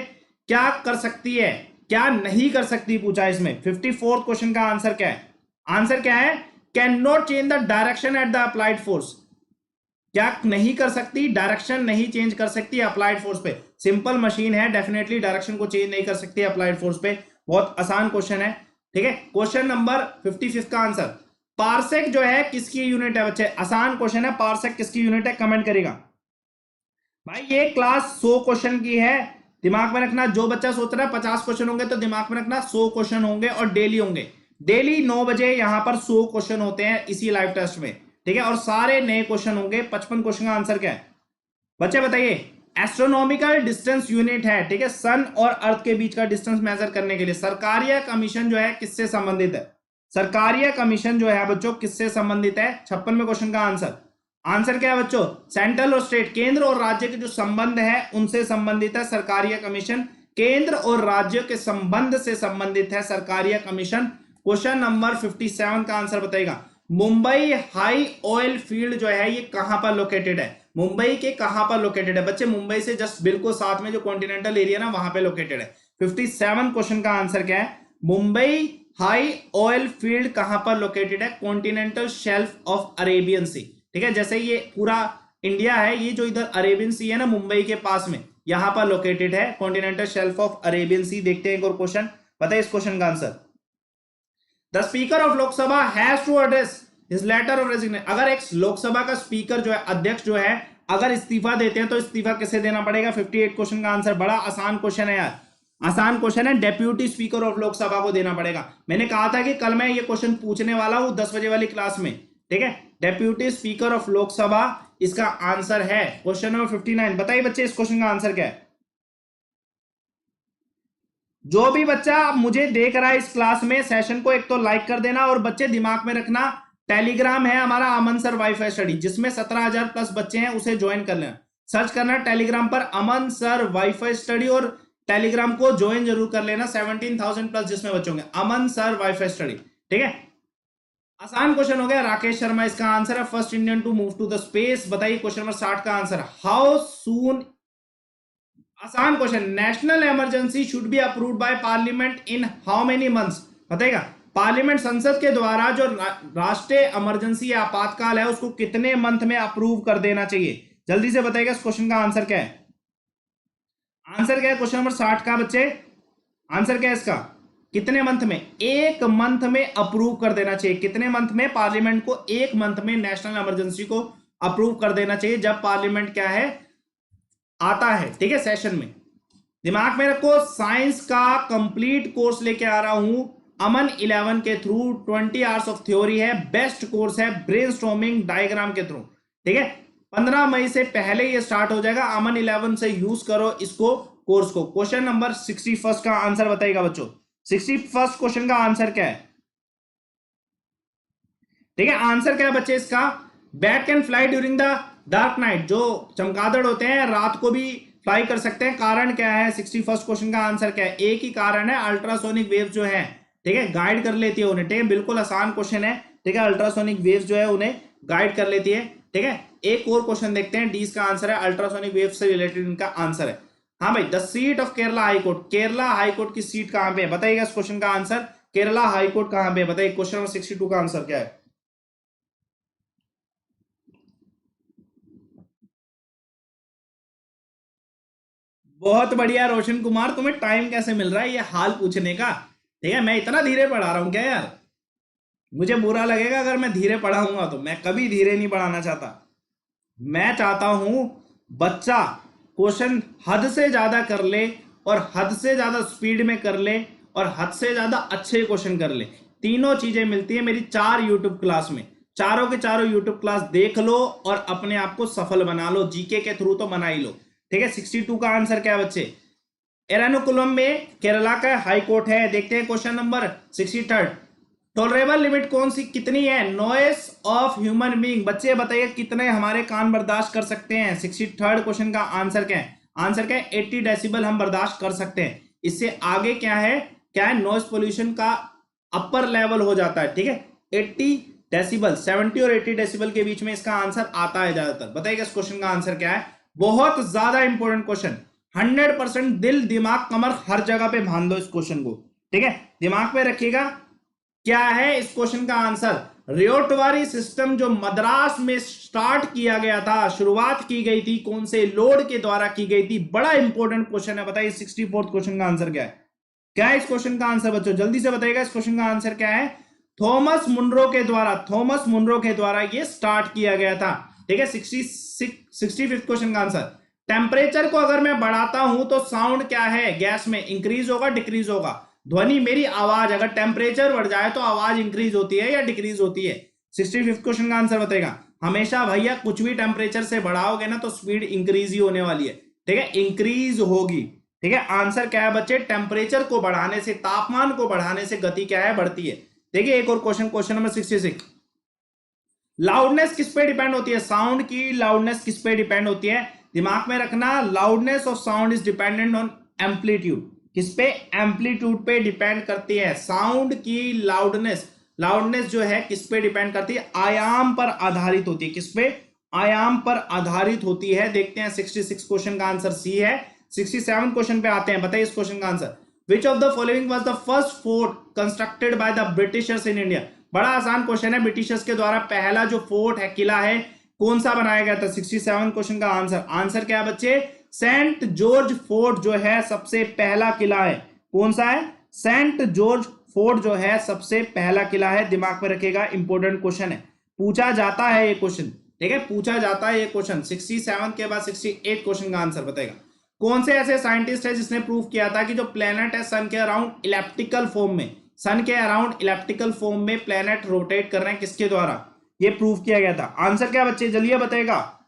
क्या कर सकती है, क्या नहीं कर सकती, पूछा इसमें। 54th क्वेश्चन का आंसर क्या है? आंसर क्या है? Can not change the direction at the applied force. क्या नहीं कर सकती? डायरेक्शन नहीं चेंज कर सकती अप्लाइड फोर्स पे। सिंपल मशीन है, डेफिनेटली डायरेक्शन को चेंज नहीं कर सकती अप्लाइड फोर्स पे। बहुत आसान क्वेश्चन है, ठीक है। क्वेश्चन नंबर 55 का आंसर, पार्सेक जो है किसकी यूनिट है बच्चे? आसान क्वेश्चन है, पार्सेक किसकी यूनिट है, कमेंट करेगा भाई। ये क्लास 100 क्वेश्चन की है, दिमाग में रखना। जो बच्चा सोच रहा है 50 क्वेश्चन होंगे, तो दिमाग में रखना 100 क्वेश्चन होंगे और डेली होंगे। डेली 9 बजे यहां पर 100 क्वेश्चन होते हैं इसी लाइव टेस्ट में, ठीक है। और सारे नए क्वेश्चन होंगे। 55 क्वेश्चन का आंसर क्या है बच्चे बताइए? एस्ट्रोनॉमिकल डिस्टेंस यूनिट है, ठीक है, सन और अर्थ के बीच का डिस्टेंस मेजर करने के लिए। सरकारीय कमीशन जो है किससे संबंधित है? सरकारीय कमीशन जो है बच्चों किससे संबंधित है? 56वें क्वेश्चन का आंसर, आंसर क्या है बच्चों? सेंट्रल और स्टेट, केंद्र और राज्य के जो संबंध है उनसे संबंधित है सरकारीय कमीशन। केंद्र और राज्य के संबंध से संबंधित है सरकारीय कमीशन। क्वेश्चन नंबर 57 का आंसर बताएगा, मुंबई हाई ऑयल फील्ड जो है ये कहां पर लोकेटेड है? मुंबई के कहां पर लोकेटेड है बच्चे? मुंबई से जस्ट बिल्कुल साथ में जो कॉन्टिनेंटल एरिया ना वहां पे लोकेटेड है। 57 क्वेश्चन का आंसर क्या है? मुंबई हाई ऑयल फील्ड कहां पर लोकेटेड है? कॉन्टिनेंटल शेल्फ ऑफ अरेबियन सी, ठीक है। जैसे ये पूरा इंडिया है, ये जो इधर अरेबियन सी है ना मुंबई के पास में, यहां पर लोकेटेड है continental shelf of Arabian sea. देखते हैं एक और क्वेश्चन, बताइए इस क्वेश्चन का answer. The speaker of Lok Sabha has to address his letter of resignation. अगर एक लोकसभा का स्पीकर जो है, अध्यक्ष जो है, अगर इस्तीफा देते हैं तो इस्तीफा किसे देना पड़ेगा? 58 क्वेश्चन का आंसर, बड़ा आसान क्वेश्चन है यार, आसान क्वेश्चन है। डेप्यूटी स्पीकर ऑफ लोकसभा को देना पड़ेगा। मैंने कहा था कि कल मैं ये क्वेश्चन पूछने वाला हूं 10 बजे वाली क्लास में, ठीक है। डेप्यूटी स्पीकर ऑफ लोकसभा इसका आंसर है। क्वेश्चन नंबर 59, बताइए बच्चे इस क्वेश्चन का आंसर क्या है? जो भी बच्चा मुझे देख रहा है इस क्लास में, सेशन को एक तो लाइक कर देना। और बच्चे दिमाग में रखना, टेलीग्राम है हमारा अमन सर वाईफाई स्टडी, जिसमें 17,000 प्लस बच्चे हैं, उसे ज्वाइन कर लेना। सर्च करना टेलीग्राम पर अमन सर वाईफाई स्टडी और टेलीग्राम को ज्वाइन जरूर कर लेना। 17,000 प्लस जिसमें बच्चे होंगे, अमन सर वाईफाई स्टडी, ठीक है। आसान क्वेश्चन हो गया। राकेश शर्मा इसका आंसर है, first Indian to move to the space. बताइए क्वेश्चन नंबर 60 का आंसर, हाउ सून। आसान question, national emergency should be approved by parliament in how many months? बताएगा पार्लियामेंट, संसद के द्वारा जो राष्ट्रीय इमरजेंसी या आपातकाल है उसको कितने मंथ में अप्रूव कर देना चाहिए? जल्दी से बताइएगा इस क्वेश्चन का आंसर क्या है? आंसर क्या है क्वेश्चन नंबर 60 का बच्चे? आंसर क्या है इसका? कितने मंथ में? एक मंथ में अप्रूव कर देना चाहिए। कितने मंथ में? पार्लियामेंट को एक मंथ में नेशनल इमरजेंसी को अप्रूव कर देना चाहिए, जब पार्लियामेंट क्या है आता है, ठीक है, सेशन में। दिमाग में रखो, साइंस का कंप्लीट कोर्स लेके आ रहा हूं अमन 11 के थ्रू। 20 आवर्स ऑफ थ्योरी है, बेस्ट कोर्स है ब्रेनस्टॉर्मिंग डायग्राम के थ्रू, ठीक है। 15 मई से पहले ये स्टार्ट हो जाएगा। अमन 11 से यूज करो इसको, कोर्स को। क्वेश्चन नंबर 61 का आंसर बताइएगा बच्चों। 61 क्वेश्चन का आंसर क्या है? ठीक है, आंसर क्या है बच्चे इसका? Bat can fly during the dark night. जो चमगादड़ होते हैं रात को भी फ्लाई कर सकते हैं। कारण क्या है? 61 क्वेश्चन का आंसर क्या है? एक ही कारण है, अल्ट्रासोनिक वेव जो है, ठीक है, गाइड कर लेती है उन्हें, ठीक है। बिल्कुल आसान क्वेश्चन है, ठीक है। अल्ट्रासोनिक वेव जो है उन्हें गाइड कर लेती है, ठीक है। एक और क्वेश्चन देखते हैं, डी का आंसर है, अल्ट्रासोनिक वेव से रिलेटेड इनका आंसर है। हाँ भाई, the seat of Kerala high court, Kerala high court की सीट कहां पे है? बताइएगा इस क्वेश्चन का आंसर, केरला हाईकोर्ट कहां पे है? बताइए क्वेश्चन नंबर 62 का आंसर क्या है? बहुत बढ़िया रोशन कुमार, तुम्हें टाइम कैसे मिल रहा है ये हाल पूछने का? ठीक है, मैं इतना धीरे पढ़ा रहा हूं क्या यार? मुझे बुरा लगेगा अगर मैं धीरे पढ़ाऊंगा, तो मैं कभी धीरे नहीं पढ़ाना चाहता। मैं चाहता हूं बच्चा क्वेश्चन हद से ज्यादा कर ले, और हद से ज्यादा स्पीड में कर ले, और हद से ज्यादा अच्छे क्वेश्चन कर ले। तीनों चीजें मिलती है मेरी 4 यूट्यूब क्लास में। चारों के चारों यूट्यूब क्लास देख लो और अपने आप को सफल बना लो, जीके के थ्रू तो बना ही लो, ठीक है। 62 का आंसर क्या है बच्चे? एरानुकुलम में केरला का हाई कोर्ट है। देखते हैं क्वेश्चन नंबर 63, टॉलरेबल लिमिट कौन सी कितनी है? Noise of human being. बच्चे बताइए कितने हमारे कान बर्दाश्त कर सकते हैं? 63 क्वेश्चन का आंसर क्या है? आंसर क्या है? 80 डेसिबल हम बर्दाश्त कर सकते हैं। इससे आगे क्या है? क्या है? नॉइस पोल्यूशन का अपर लेवल हो जाता है, ठीक है। 80 डेसिबल, 70 और 80 डेसिबल के बीच में इसका आंसर आता है ज्यादातर। बताइएगा इस क्वेश्चन का आंसर क्या है? बहुत ज्यादा इंपॉर्टेंट क्वेश्चन, 100% दिल दिमाग कमर हर जगह पे बांध लो इस क्वेश्चन को, ठीक है, दिमाग में रखिएगा। क्या है इस क्वेश्चन का आंसर? रियोटवारी सिस्टम जो मद्रास में स्टार्ट किया गया था, शुरुआत की गई थी, कौन से लॉर्ड के द्वारा की गई थी? बड़ा इंपॉर्टेंट क्वेश्चन है, बताइए 64th क्वेश्चन का आंसर क्या है? क्या है इस क्वेश्चन का आंसर बच्चों, जल्दी से बताइएगा इस क्वेश्चन का आंसर क्या है? थॉमस मुनरो के द्वारा, थॉमस मुनरो के द्वारा ये स्टार्ट किया गया था, ठीक है। 65th क्वेश्चन का आंसर, टेम्परेचर को अगर मैं बढ़ाता हूं तो साउंड क्या है गैस में, इंक्रीज होगा डिक्रीज होगा? ध्वनि मेरी आवाज, अगर टेम्परेचर बढ़ जाए तो आवाज इंक्रीज होती है या डिक्रीज होती है? 65th क्वेश्चन का आंसर बताएगा। हमेशा भैया कुछ भी टेम्परेचर से बढ़ाओगे ना तो स्पीड इंक्रीज ही होने वाली है, ठीक है, इंक्रीज होगी, ठीक है। आंसर क्या है बच्चे? टेम्परेचर को बढ़ाने से, तापमान को बढ़ाने से गति क्या है? बढ़ती है। देखिए एक और क्वेश्चन, क्वेश्चन नंबर 66, लाउडनेस किस पे डिपेंड होती है? साउंड की लाउडनेस किस पे डिपेंड होती है? दिमाग में रखना, loudness of sound is dependent on amplitude. किस पे? एम्पलीट्यूड पे डिपेंड करती है। साउंड की लाउडनेस, लाउडनेस जो है किस पे डिपेंड करती है? आयाम पर आधारित होती है। किस पे? आयाम पर आधारित होती है। देखते हैं 66 क्वेश्चन का आंसर सी है। 67 क्वेश्चन पे आते हैं, बताइए इस क्वेश्चन का answer. Which of the following was the first fort constructed by the Britishers in India? बड़ा आसान क्वेश्चन है, ब्रिटिशर्स के द्वारा पहला जो फोर्ट है, किला है, कौन सा बनाया गया था? 67 क्वेश्चन का आंसर, आंसर क्या है बच्चे? सेंट जॉर्ज फोर्ट जो है सबसे पहला किला है। कौन सा है? सेंट जॉर्ज फोर्ट जो है सबसे पहला किला है। दिमाग में रखिएगा, इंपॉर्टेंट क्वेश्चन है, पूछा जाता है ये क्वेश्चन, ठीक है, पूछा जाता है ये क्वेश्चन। 67 के बाद 68 क्वेश्चन का आंसर बताएगा। कौन से ऐसे साइंटिस्ट है जिसने प्रूव किया था कि जो प्लेनेट है सन के अराउंड इलेप्टिकल फॉर्म में, सन के अराउंड इलेप्टिकल फॉर्म में प्लेनेट रोटेट कर रहे हैं? किसके द्वारा ये प्रूव किया गया था? आंसर क्या बच्चे जल्दी बताएगा?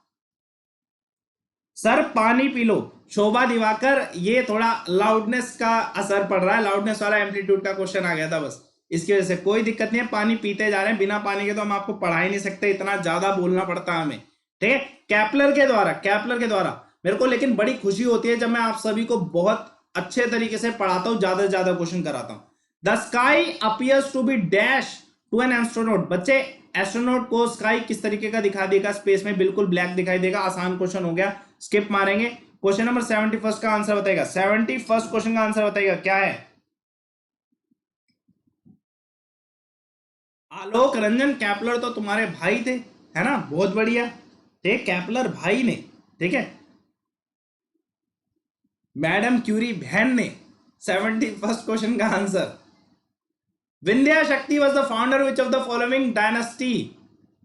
सर पानी पी लो, शोभा दिवाकर। ये थोड़ा लाउडनेस का असर पड़ रहा है, लाउडनेस वाला एम्पलीट्यूड का क्वेश्चन आ गया था बस, इसकी वजह से। कोई दिक्कत नहीं है, पानी पीते जा रहे हैं, बिना पानी के तो हम आपको पढ़ा ही नहीं सकते, इतना ज्यादा बोलना पड़ता है हमें, ठीक है। कैपलर के द्वारा, कैपलर के द्वारा मेरे को लेकिन बड़ी खुशी होती है जब मैं आप सभी को बहुत अच्छे तरीके से पढ़ाता हूं, ज्यादा से ज्यादा क्वेश्चन कराता हूं। The sky appears to be dash to an astronaut. बच्चे एस्ट्रोनॉट को स्काई किस तरीके का दिखा देगा? स्पेस में बिल्कुल ब्लैक दिखाई देगा। आसान क्वेश्चन हो गया, स्किप मारेंगे। क्वेश्चन नंबर 71 का आंसर बताएगा। 71 क्वेश्चन का आंसर बताएगा क्या है? आलोक रंजन कैपलर तो तुम्हारे भाई थे, है ना, बहुत बढ़िया, ठीक, कैपलर भाई ने, ठीक है, मैडम क्यूरी बहन ने। 71 क्वेश्चन का आंसर, विंध्या शक्ति was the founder which of the following dynasty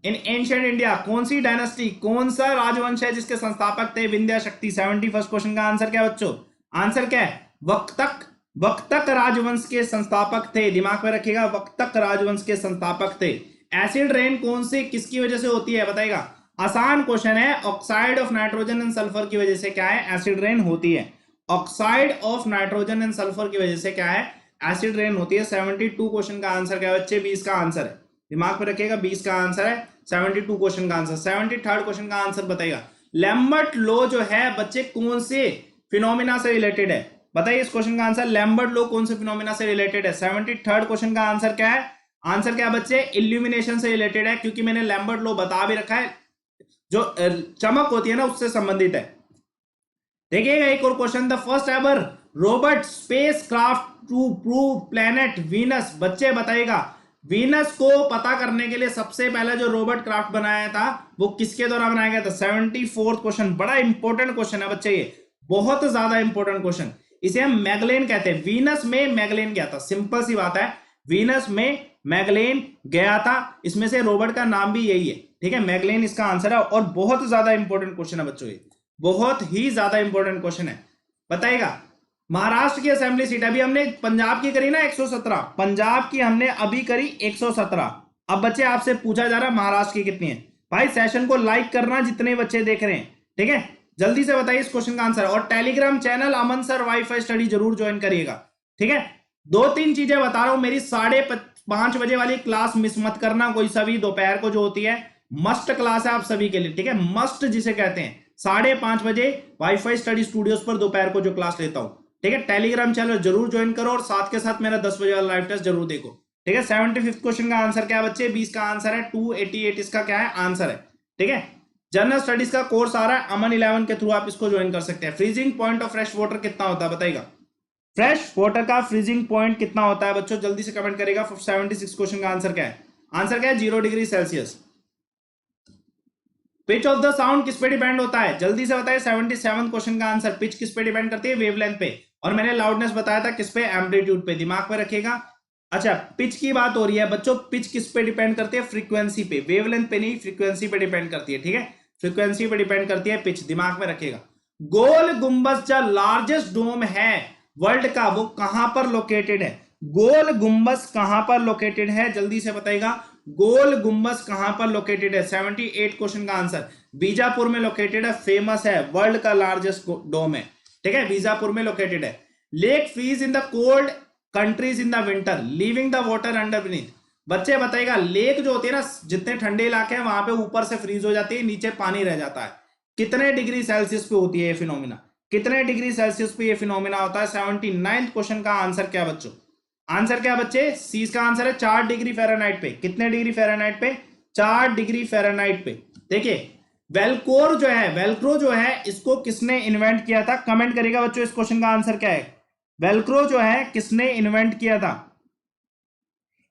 in ancient India? कौन सी डायनेस्टी, कौन सा राजवंश है जिसके संस्थापक थे विंध्या शक्ति? 71 क्वेश्चन का आंसर क्या बच्चों? आंसर क्या है? वक्तक, वक्तक राजवंश के संस्थापक थे। दिमाग में रखिएगा, वक्तक राजवंश के संस्थापक थे। एसिड रेन कौन से किसकी वजह से होती है बताइएगा? आसान क्वेश्चन है, oxide of nitrogen and sulphur की वजह से क्या है एसिड रेन होती है? Oxide of nitrogen and sulphur की वजह से क्या है एसिड रेन होती है। 72 क्वेश्चन का आंसर क्या है बच्चे? 20 का आंसर है, दिमाग में रखिएगा, 20 का आंसर है 72 क्वेश्चन का आंसर। 73rd क्वेश्चन का आंसर बताइएगा। लैम्बर्ट लॉ जो है बच्चे कौन से फिनोमिना से रिलेटेड है? बताइए इस क्वेश्चन का आंसर, लैम्बर्ट लॉ कौन से फिनोमिना से रिलेटेड है? 73rd क्वेश्चन का आंसर क्या है? आंसर क्या बच्चे? इल्यूमिनेशन से रिलेटेड है, क्योंकि मैंने लैम्बर्ट लॉ बता भी रखा है, जो चमक होती है ना उससे संबंधित है। देखिएगा एक और question, the first ever robot spacecraft to probe planet Venus. बच्चे बताइएगा, वीनस को पता करने के लिए सबसे पहला जो रोबोट क्राफ्ट बनाया था वो किसके द्वारा बनाया गया था? 74th क्वेश्चन, बड़ा इंपॉर्टेंट क्वेश्चन है बच्चे, ये बहुत ज्यादा इंपॉर्टेंट क्वेश्चन। इसे हम मैगलेन कहते हैं। वीनस में मैगलेन गया था, सिंपल सी बात है, वीनस में मैगलेन गया था। इसमें से रोबोट का नाम भी यही है, ठीक है, मैगलेन इसका आंसर है। और बहुत ज्यादा इंपॉर्टेंट क्वेश्चन है बच्चों, ये बहुत ही ज्यादा इंपॉर्टेंट क्वेश्चन है। बताइएगा महाराष्ट्र की असेंबली सीट, अभी हमने पंजाब की करी ना 117, पंजाब की हमने अभी करी 117। अब बच्चे आपसे पूछा जा रहा है महाराष्ट्र की कितनी है? भाई सेशन को लाइक करना जितने बच्चे देख रहे हैं, ठीक है, जल्दी से बताइए इस क्वेश्चन का आंसर। और टेलीग्राम चैनल अमन सर वाईफाई स्टडी जरूर ज्वाइन करिएगा, ठीक है। 2-3 चीजें बता रहा हूं, मेरी 5:30 बजे वाली क्लास मिस मत करना, कोई सभी दोपहर को जो होती है, मस्ट क्लास है आप सभी के लिए, ठीक है, मस्ट जिसे कहते हैं। 5:30 बजे वाईफाई स्टडी स्टूडियोज पर दोपहर को जो क्लास लेता हूं, ठीक है। टेलीग्राम चैनल जरूर ज्वाइन करो और साथ के साथ मेरा 10 बजे वाला लाइव टेस्ट जरूर देखो, ठीक है। 75th क्वेश्चन का आंसर क्या है बच्चे? 20 का आंसर है। 288 इसका क्या है आंसर है, ठीक है। जनरल स्टडीज का कोर्स आ रहा है अमन 11 के थ्रू, आप इसको ज्वाइन कर सकते हैं। Freezing point of fresh water कितना होता है बताइएगा? फ्रेश वाटर का फ्रीजिंग पॉइंट कितना होता है बच्चों? जल्दी से कमेंट करेगा। 76 क्वेश्चन का आंसर क्या है? आंसर क्या है? 0 degree Celsius. Pitch of the sound किस पे डिपेंड होता है? जल्दी से बताइए। 77 क्वेश्चन का आंसर। पिच किस पे डिपेंड करती है? वेवलेंथ पे। और मैंने लाउडनेस बताया था किस पे? एम्पलीट्यूड पे। दिमाग में रखिएगा। अच्छा, पिच की बात हो रही है बच्चों। पिच किस पे डिपेंड करती है? फ्रीक्वेंसी पे। वेवलेंथ पे नहीं, फ्रीक्वेंसी पे डिपेंड करती है। ठीक है, फ्रीक्वेंसी पे डिपेंड करती है पिच। दिमाग में रखिएगा। गोल गुंबज जो लार्जेस्ट डोम है वर्ल्ड का, वो कहां पर लोकेटेड है? गोल गुंबज कहां पर लोकेटेड है? जल्दी से बताइएगा। गोल गुंबज कहां पर लोकेटेड है? 78 क्वेश्चन का आंसर। बीजापुर में लोकेटेड है। फेमस है, वर्ल्ड का लार्जेस्ट डोम है। ठीक है, बीजापुर में लोकेटेड है। Lake freeze in the cold countries in the winter, leaving the water under beneath. बच्चे बताइएगा, लेक जो होती है ना, जितने ठंडे इलाके हैं वहां पे ऊपर से फ्रीज हो जाती है, नीचे पानी रह जाता है। कितने डिग्री सेल्सियस पे होती है ये फिनोमिना? कितने डिग्री सेल्सियस पे ये फिनोमिना होता है? 79 क्वेश्चन का आंसर क्या बच्चों? आंसर क्या बच्चे? सी का आंसर है 4 डिग्री फ़ारेनहाइट पे। कितने डिग्री फ़ारेनहाइट पे? 4 डिग्री फ़ारेनहाइट पे। देखिए, वेलक्रो जो है इसको किसने इन्वेंट किया था? कमेंट करेगा बच्चों। इस क्वेश्चन का आंसर क्या है? वेलक्रो जो है किसने इन्वेंट किया था?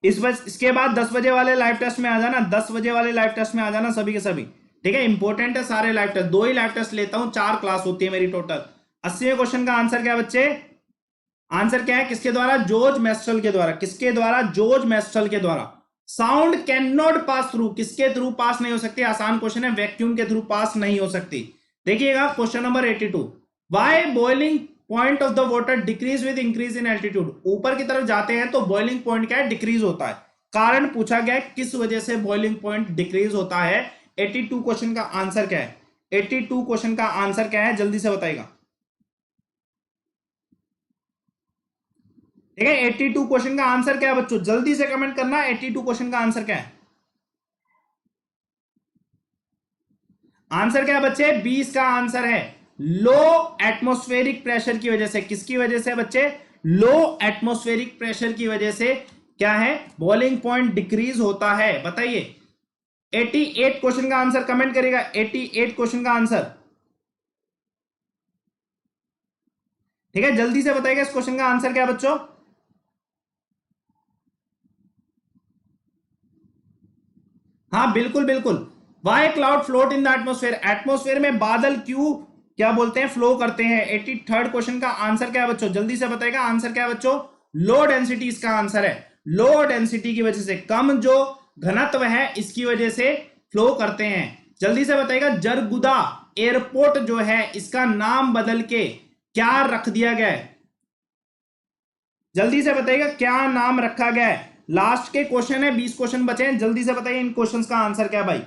इसके बाद 10 बजे वाले लाइव टेस्ट में आ जाना। 10 बजे वाले लाइव टेस्ट में आ जाना सभी के सभी। ठीक है, इंपॉर्टेंट है सारे लाइव टेस्ट। 2 ही लाइव टेस्ट लेता हूं, 4 क्लास होती है मेरी टोटल। 80वें क्वेश्चन का आंसर क्या बच्चे? आंसर क्या है? किसके द्वारा? जॉर्ज मेस्ट्रल के द्वारा। किसके द्वारा? जॉर्ज मेस्ट्रल के द्वारा। Sound can not pass through, किसके थ्रू पास नहीं हो सकती? आसान क्वेश्चन है, वैक्यूम के थ्रू पास नहीं हो सकती। देखिएगा question number 82। Why boiling point of the water decrease with increase in altitude. ऊपर की तरफ जाते हैं तो बॉइलिंग पॉइंट क्या है? डिक्रीज होता है। कारण पूछा गया है, किस वजह से बॉइलिंग पॉइंट डिक्रीज होता है? 82 क्वेश्चन का आंसर क्या है? 82 क्वेश्चन का आंसर क्या है? जल्दी से बताइएगा। ठीक है, 82 क्वेश्चन का आंसर क्या है बच्चों? जल्दी से कमेंट करना। 82 क्वेश्चन का आंसर क्या है? आंसर क्या है बच्चे? 20 का आंसर है लो एटमॉस्फेरिक प्रेशर की वजह से। किसकी वजह से बच्चे? लो एटमॉस्फेरिक प्रेशर की वजह से क्या है? बॉइलिंग पॉइंट डिक्रीज होता है। बताइए। 88 क्वेश्चन का आंसर कमेंट करेगा। 88 क्वेश्चन का आंसर। ठीक है, जल्दी से बताइएगा इस क्वेश्चन का आंसर क्या है बच्चों? हाँ बिल्कुल बिल्कुल। Why cloud float in the atmosphere, atmosphere में बादल क्यों क्या बोलते हैं? फ्लो करते हैं। 83rd क्वेश्चन का आंसर क्या है बच्चों? जल्दी से बताएगा। आंसर क्या है बच्चों? लो डेंसिटी इसका आंसर है। लो डेंसिटी की वजह से, कम जो घनत्व है इसकी वजह से फ्लो करते हैं। जल्दी से बताएगा। जरगुदा एयरपोर्ट जो है इसका नाम बदल के क्या रख दिया गया है? जल्दी से बताइएगा, क्या नाम रखा गया है? लास्ट के क्वेश्चन है, 20 क्वेश्चन बचे हैं। जल्दी से बताइए इन क्वेश्चंस का आंसर क्या है भाई?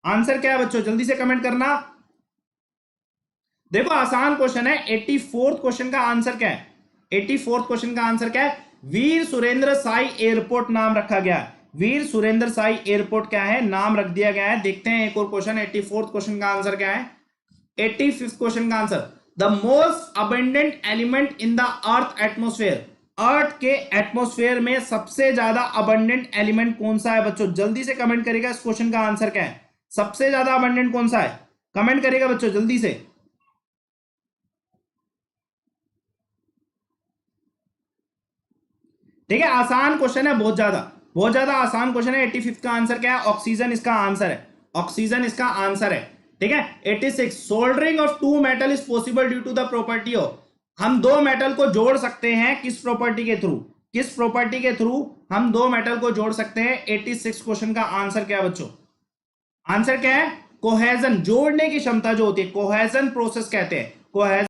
आंसर क्या है बच्चों? जल्दी से कमेंट करना। देखो आसान क्वेश्चन है। 84th क्वेश्चन का आंसर क्या है? 84th क्वेश्चन का आंसर क्या है? वीर सुरेंद्र साई एयरपोर्ट नाम रखा गया। वीर सुरेंद्र साई एयरपोर्ट क्या है? नाम रख दिया गया है। देखते हैं एक और क्वेश्चन। 84th क्वेश्चन का आंसर क्या है? 85th क्वेश्चन का answer. The most abundant element in the earth atmosphere, earth के एटमोस्फेयर में सबसे ज्यादा अबंडेंट एलिमेंट कौन सा है बच्चों? जल्दी से कमेंट करेगा। इस क्वेश्चन का आंसर क्या है? सबसे ज्यादा अबंडेंट कौन सा है? कमेंट करेगा बच्चों जल्दी से। ठीक है, आसान क्वेश्चन है, बहुत ज्यादा आसान क्वेश्चन है। 85th का आंसर क्या है? ऑक्सीजन इसका आंसर है। ऑक्सीजन इसका आंसर है। ठीक है। 86 soldering of two metal is possible due to the property of, हम दो मेटल को जोड़ सकते हैं किस प्रॉपर्टी के थ्रू? किस प्रॉपर्टी के थ्रू हम दो मेटल को जोड़ सकते हैं? 86 क्वेश्चन का आंसर क्या है बच्चों? आंसर क्या है? कोहेजन, जोड़ने की क्षमता जो होती है, कोहेजन प्रोसेस कहते हैं। कोहेजन